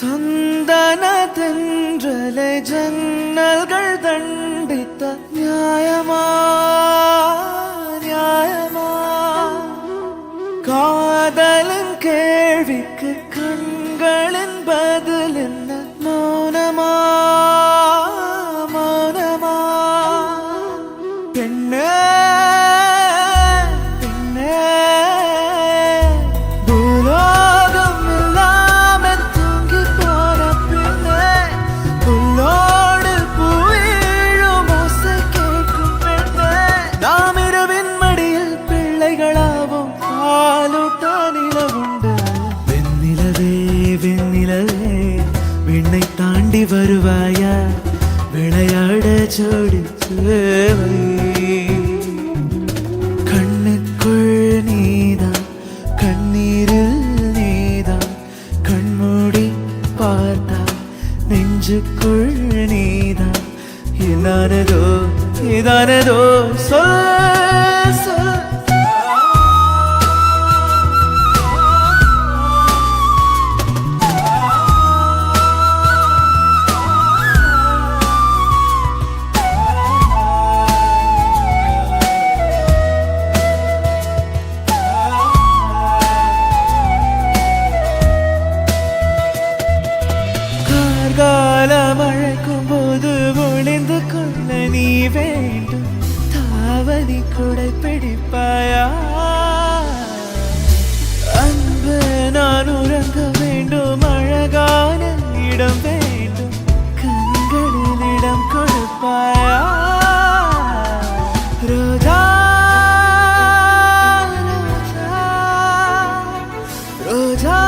சந்தன தென்றலை ஜன்னல்கள் தண்டித்த நியாயமா நியாயமா காதலின் கேள்விக்கு கண்களின் பதில் என்ன மௌனமா மௌனமா பெண்ணே விண்ணை தாண்டி வருவாயா விளையாட ஜோடித்து கண்ணுக்குள் நீதான் கண்ணீரில் நீதான் கண்மூடி பார்த்தா நெஞ்சுக்குள் நீதான் இதானதோ இதானதோ சொல் சொல் காலம் அழைக்கும் போது ஒளிந்து கொள்ள நீ வேண்டும் தாவணி கொடை பிடிப்பாயா அன்பு நான் உறங்க வேண்டும் அழகான இடம் வேண்டும் கண்களில் இடம் கொடுப்பாயா ரோஜா ரோஜா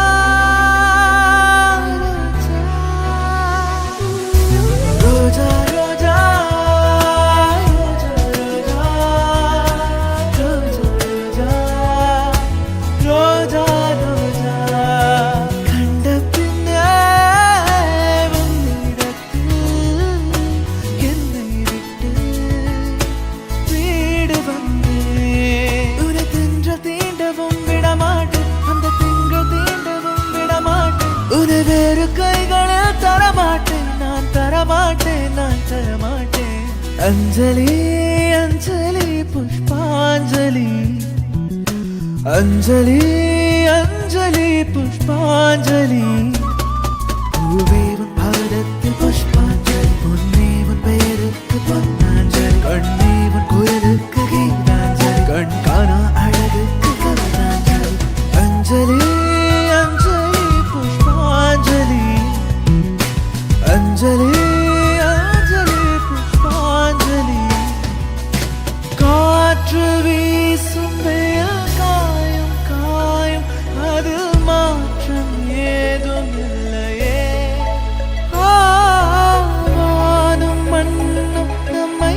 வேறு கைகளில் தரமாட்டேன் நான் தரமாட்டேன் நான் தரமாட்டேன் அஞ்சலி அஞ்சலி புஷ்பாஞ்சலி அஞ்சலி அஞ்சலி புஷ்பாஞ்சலி பூவேவன் பாதத்தில் புஷ்பாஞ்சலி பொன்னேவன் பெயருக்கு பொன்னாஞ்சலி கண்ணேவன் குரலுக்கு கீதாஞ்சலி கண் காணா அழகுக்கு கவிதாஞ்சலி அஞ்சலி அஞ்சலி அஞ்சலி புஷ்பாஞ்சலி காற்று வீசும் வெயில் காயும் காயும் அது மாற்றம் ஏதும் இல்லையே வானும் மண்ணும் நம்மை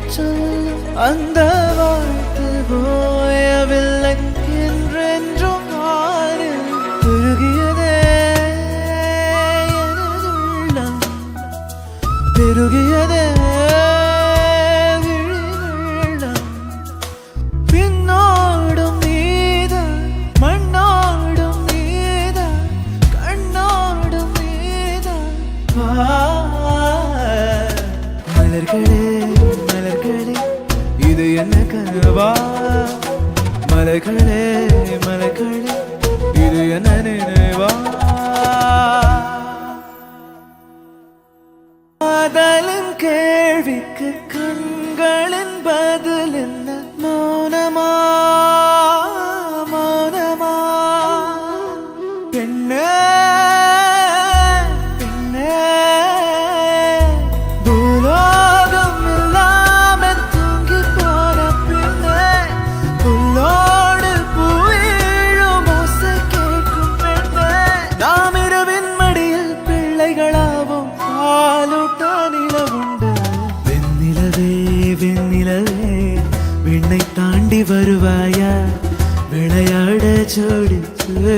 சொல்லும் அந்த வாழ்த்து போயவில்லை என்றென்றும் ஆறில் உருகியதே பெருகியதே விழிவெள்ளம் பின்னோடும் நீதான் மண்ணோடும் நீதான் கண்ணோடும் நீதான் மலர்களே மலர்களே இது என்ன கனவா மலர்களே மலர்களே இது என்ன நினைவா காதலின் கேள்விக்கு கண்களின் பதில் என்ன மௌனமா மௌனமா பெண்ணே பெண்ணே பூலோகம் இல்லாம தூங்கி போன பின்னே புல்லோடு பூவிழும் ஓசை கேட்கும் பெண்ணே நாம் இரவின் மடியில் பிள்ளைகளாவும் வெண்ணிலவே விண்ணை தாண்டி வருவாயா விளையாட ஜோடித்து